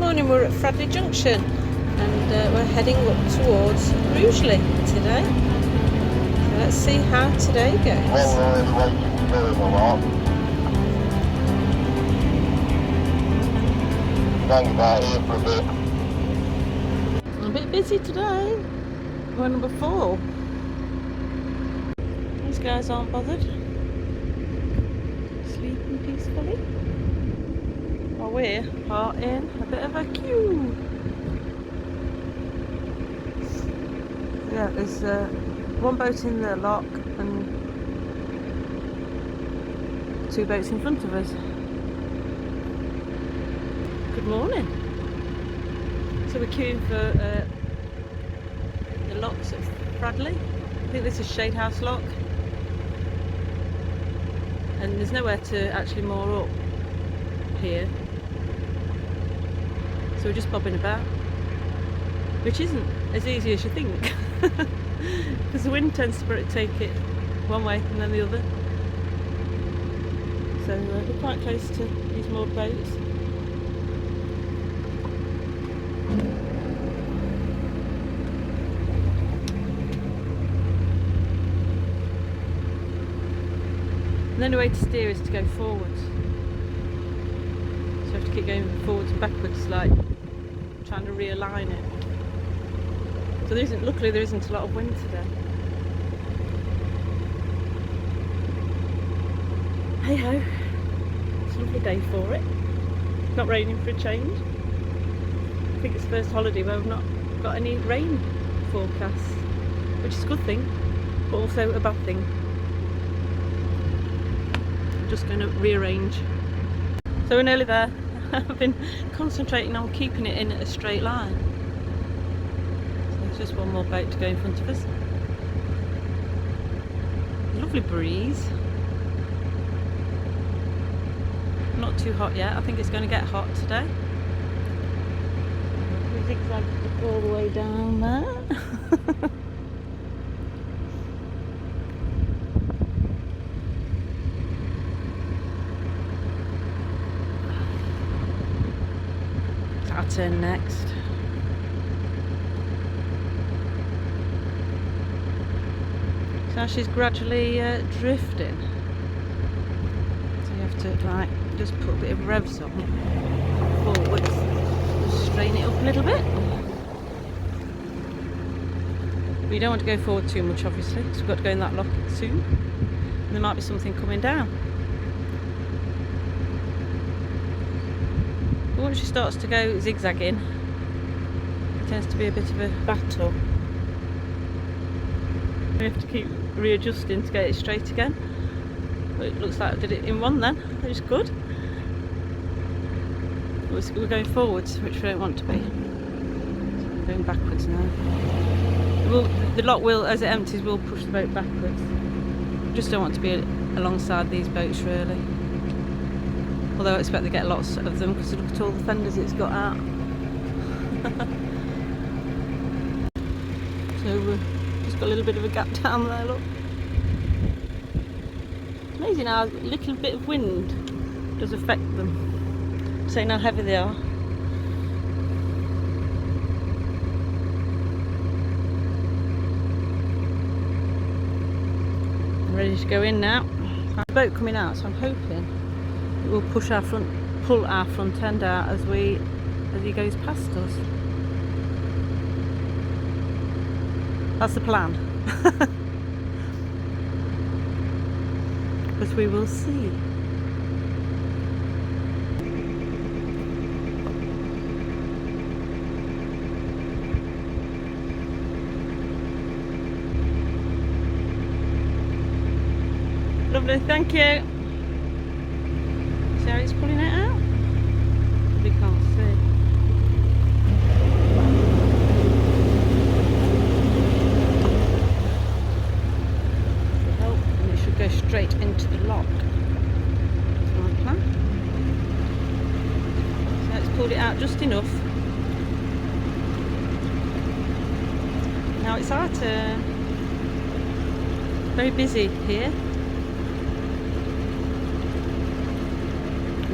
morning we're at Fradley Junction and we're heading up towards Rugeley today. So let's see how today goes. A bit busy today. We're number 4. These guys aren't bothered. Sleeping peacefully. While we are in a bit of a queue. Yeah, there's one boat in the lock and 2 boats in front of us. Good morning. So we're queuing for the locks at Fradley. I think this is Shade House Lock. And there's nowhere to actually moor up here. So we're just bobbing about. Which isn't as easy as you think. Because the wind tends to take it one way and then the other. So we're quite close to these moored boats. And the only way to steer is to go forwards. So you have to keep going forwards and backwards, like trying to realign it. So luckily there isn't a lot of wind today. Hey ho, it's a lovely day for it. Not raining for a change. I think it's the first holiday where we've not got any rain forecasts, which is a good thing, but also a bad thing. I'm just going to rearrange. So we're nearly there. I've been concentrating on keeping it in a straight line. So there's just one more boat to go in front of us. Lovely breeze. Not too hot yet. I think it's going to get hot today. We zigzag all the way down there. I'll turn next. So now she's gradually drifting. So you have to like just put a bit of revs on forwards, just strain it up a little bit. But you don't want to go forward too much, obviously, because we've got to go in that lock soon. And there might be something coming down. But once she starts to go zigzagging, it tends to be a bit of a battle. We have to keep readjusting to get it straight again. But it looks like I did it in one then, which is good. We're going forwards, which we don't want to be. So we're going backwards now. The lock will, as it empties, will push the boat backwards. Just don't want to be alongside these boats really. Although I expect they get lots of them because look at all the fenders it's got out. So we've just got a little bit of a gap down there, look. It's amazing how a little bit of wind does affect them. Saying how heavy they are. I'm ready to go in now. There's a boat coming out, so I'm hoping it will pull our front end out as he goes past us. That's the plan. But we will see. Lovely, thank you. See how it's pulling it out? We can't see. Help, and it should go straight into the lock. That's my plan. So it's pulled it out just enough. Now it's our turn. Very busy here.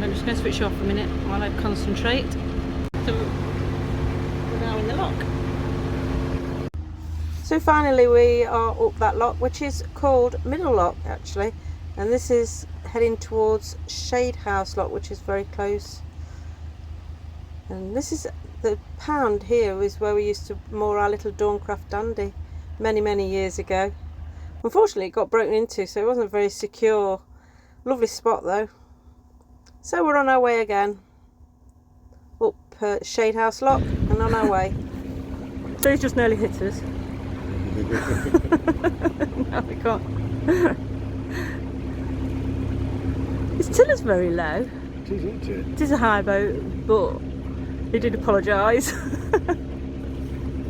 I'm just going to switch off a minute while I concentrate. So we're now in the lock. So finally we are up that lock, which is called Middle Lock actually, and this is heading towards Shade House Lock, which is very close. And this is the pound here is where we used to moor our little Dorncraft dandy many years ago. Unfortunately it got broken into, so it wasn't very secure. Lovely spot though. So we're on our way again up Shade House Lock and on our way. So he's just nearly hit us. No, we can't. His tiller's very low. It is, isn't it? It is a high boat, but he did apologise.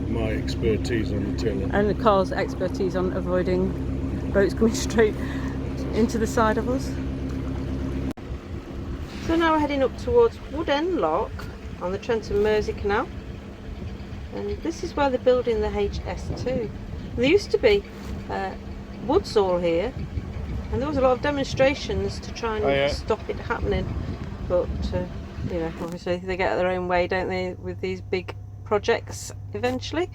My expertise on the tiller. And Carl's expertise on avoiding boats coming straight into the side of us. So now we're heading up towards Wood End Lock on the Trent and Mersey Canal, and this is where they're building the HS2. There used to be woods all here, and there was a lot of demonstrations to try and stop it happening, but you know, obviously they get their own way, don't they, with these big projects eventually.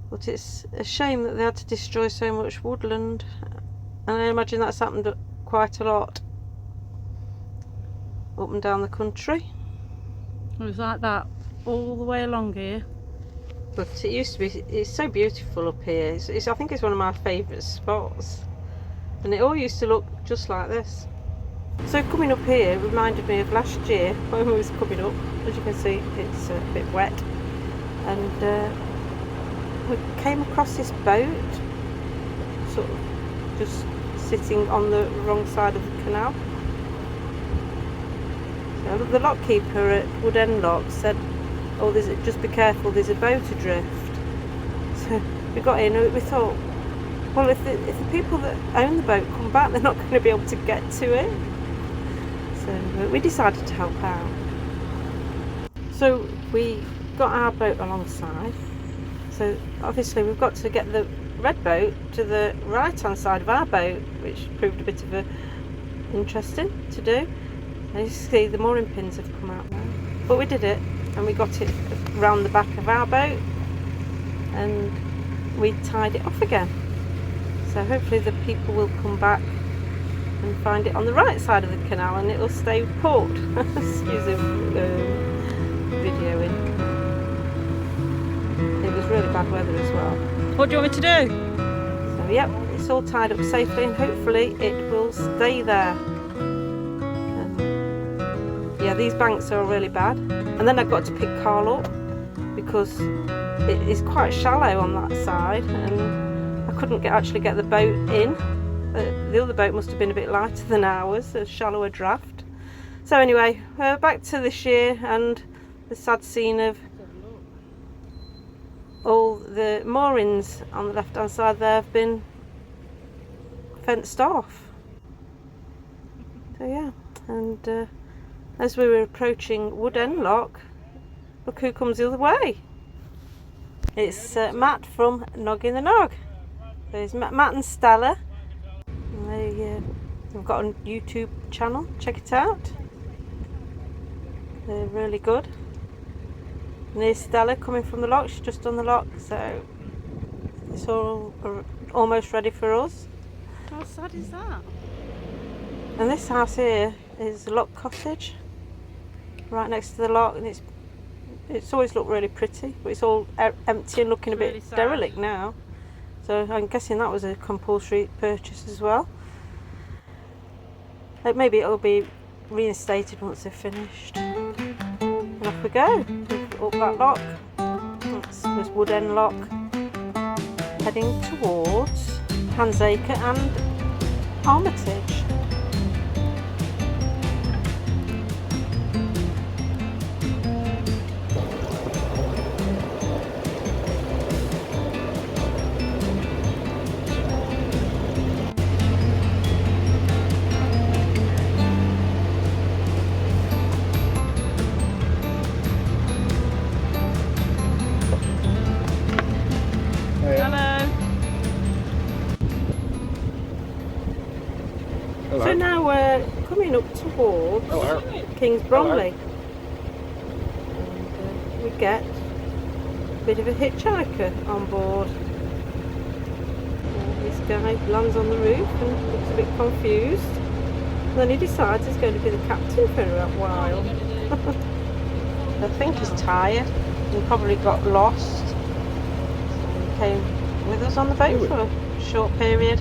But it's a shame that they had to destroy so much woodland, and I imagine that's happened quite a lot up and down the country. It was like that all the way along here. But it used to be, it's so beautiful up here. I think it's one of my favourite spots. And it all used to look just like this. So coming up here reminded me of last year when we was coming up. As you can see, it's a bit wet. And we came across this boat, sort of just sitting on the wrong side of the canal. So the lock keeper at Wood End Lock said, "Oh, just be careful, there's a boat adrift." So we got in and we thought, well, if the people that own the boat come back, they're not going to be able to get to it. So we decided to help out. So we got our boat alongside. So obviously we've got to get the red boat to the right hand side of our boat, which proved a bit of interesting to do. And you see the mooring pins have come out now. But we did it, and we got it round the back of our boat, and we tied it off again. So hopefully the people will come back and find it on the right side of the canal, and it'll stay port. Excuse the video in. It was really bad weather as well. What do you want me to do? So yep, it's all tied up safely, and hopefully it will stay there. Yeah, these banks are really bad. And then I got to pick Carl up because it is quite shallow on that side, and I couldn't actually get the boat in. The other boat must have been a bit lighter than ours, a shallower draft. So anyway, we're back to this year, and the sad scene of all the moorings on the left hand side there have been fenced off. So yeah, and as we were approaching Wood End Lock, look who comes the other way. It's Matt from Nog in the Nog. There's Matt and Stella. They've got a YouTube channel, check it out. They're really good. And here's Stella coming from the lock, she's just on the lock, so it's all almost ready for us. How sad is that? And this house here is Lock Cottage, right next to the lock, and it's always looked really pretty, but it's all empty and looking a bit really derelict now. So I'm guessing that was a compulsory purchase as well. Maybe it'll be reinstated once they're finished. And off we go, up that lock. That's Wood End Lock, heading towards Hansacre and Armitage. So now we're coming up towards King's Bromley. could get a bit of a hitchhiker on board. This guy lands on the roof and looks a bit confused. And then he decides he's going to be the captain for a while. I think he's tired. He probably got lost. So he came with us on the boat for a short period.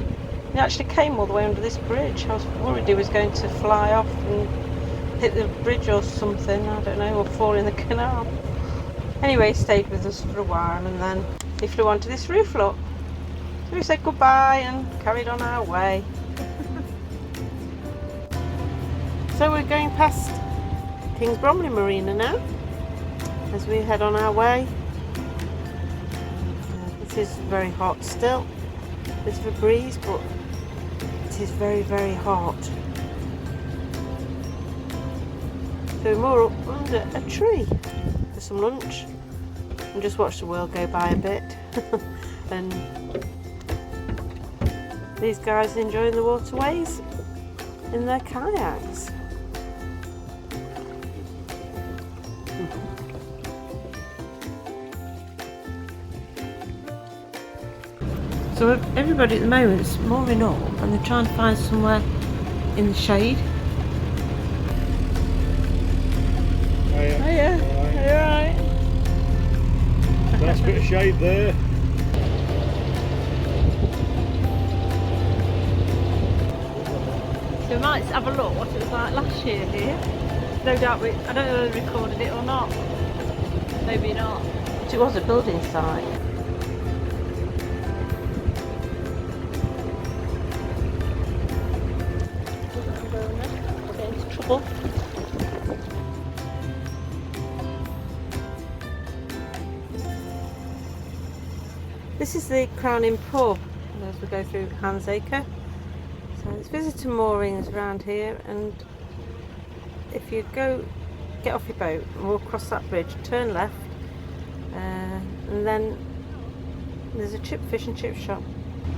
He actually came all the way under this bridge. I was worried he was going to fly off and hit the bridge or something, I don't know, or fall in the canal. Anyway, he stayed with us for a while and then he flew onto this roof, look. So we said goodbye and carried on our way. So we're going past King's Bromley Marina now as we head on our way. It is very hot still, bit of a breeze, but it is very, very hot. So we're more up under a tree for some lunch and just watch the world go by a bit. And these guys enjoying the waterways in their kayaks. So everybody at the moment is mooring up and they're trying to find somewhere in the shade. Hiya. Hiya. Alright. Alright. Nice bit of shade there. So we might have a look what it was like last year here. No doubt I don't know whether they recorded it or not. Maybe not. It was a building site. We'll get into trouble. This is the Crown Inn pub as we go through Handsacre. So there's visitor moorings around here, and if you get off your boat and walk across that bridge, turn left, and then there's a fish and chip shop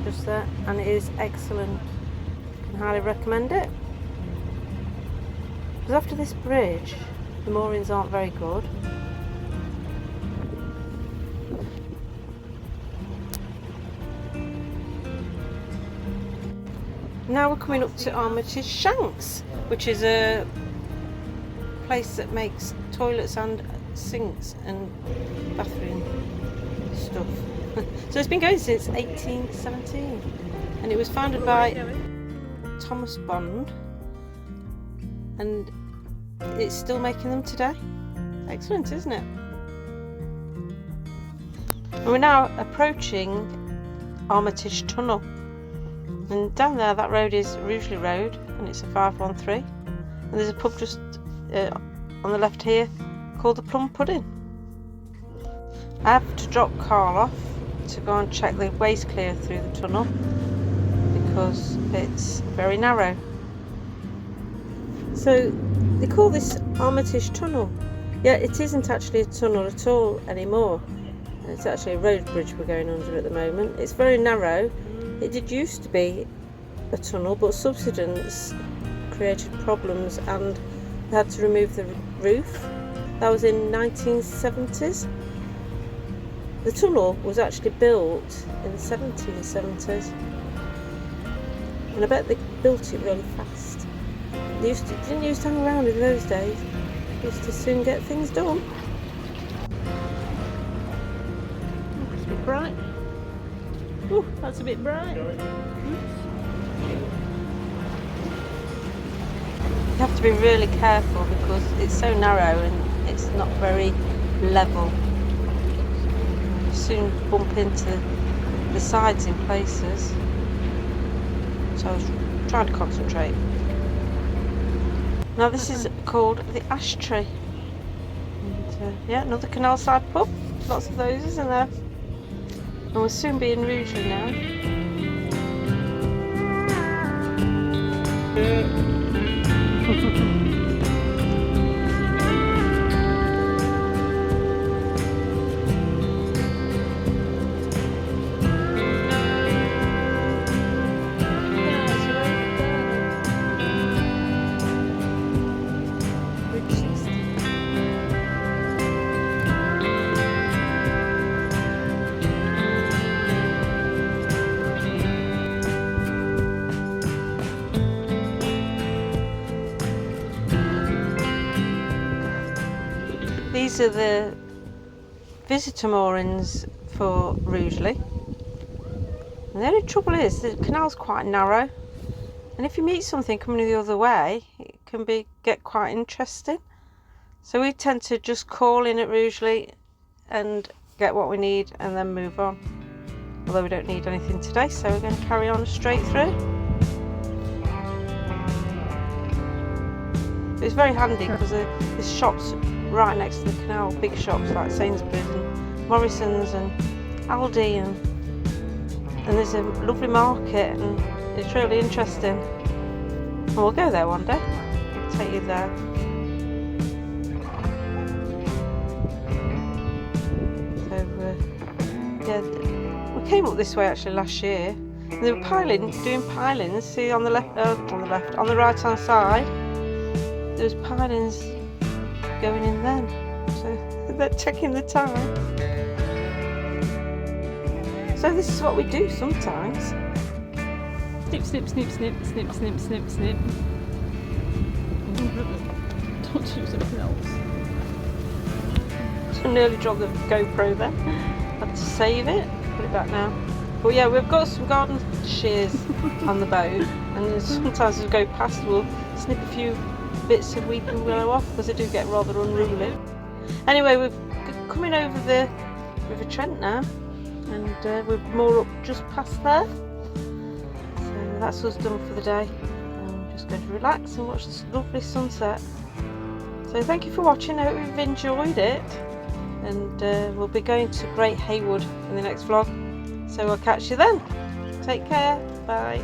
just there, and it is excellent. I can highly recommend it. Because after this bridge, the moorings aren't very good. Now we're coming up to Armitage Shanks, which is a place that makes toilets and sinks and bathroom stuff. So it's been going since 1817 and it was founded by Thomas Bond and it's still making them today. Excellent, isn't it? And we're now approaching Armitage Tunnel. And down there, that road is Rugeley Road, and it's a 513. And there's a pub just on the left here called the Plum Pudding. I have to drop Carl off to go and check the waste clear through the tunnel because it's very narrow. So they call this Armitage Tunnel. Yeah, it isn't actually a tunnel at all anymore. It's actually a road bridge we're going under at the moment. It's very narrow. It did used to be a tunnel, but subsidence created problems and they had to remove the roof. That was in 1970s. The tunnel was actually built in the 1770s, and I bet they built it really fast. They didn't used to hang around in those days. They used to soon get things done. It's a bit bright. Oh, that's a bit bright. You have to be really careful because it's so narrow and it's not very level. You soon bump into the sides in places. So I was trying to concentrate. Now this is called the Ashtray. And, yeah, another canal side pub. Lots of those, isn't there? And we'll soon be in Rugeley now. these are the visitor moorings for Rugeley. And the only trouble is the canal's quite narrow, and if you meet something coming the other way, it can get quite interesting. So we tend to just call in at Rugeley and get what we need and then move on. Although we don't need anything today, so we're going to carry on straight through. It's very handy because there's shops right next to the canal, big shops like Sainsbury's and Morrison's and Aldi, and there's a lovely market, and it's really interesting. And we'll go there one day. I'll take you there. So yeah, we came up this way actually last year. And they were doing pilings. See on the left, on the right hand side. There's pilings going in then, so they're checking the time. So this is what we do sometimes. Snip, snip, snip, snip, snip, snip, snip, snip. Don't do something else. I nearly dropped the GoPro there. Had to save it, put it back now. But yeah, we've got some garden shears on the boat, and sometimes as we go past we'll snip a few bits of weeping willow off because they do get rather unruly. Anyway, we're coming over the River Trent now, and we're more up just past there. So that's us done for the day. I'm just going to relax and watch this lovely sunset. So thank you for watching. I hope you've enjoyed it, and we'll be going to Great Haywood in the next vlog. So I'll catch you then. Take care. Bye.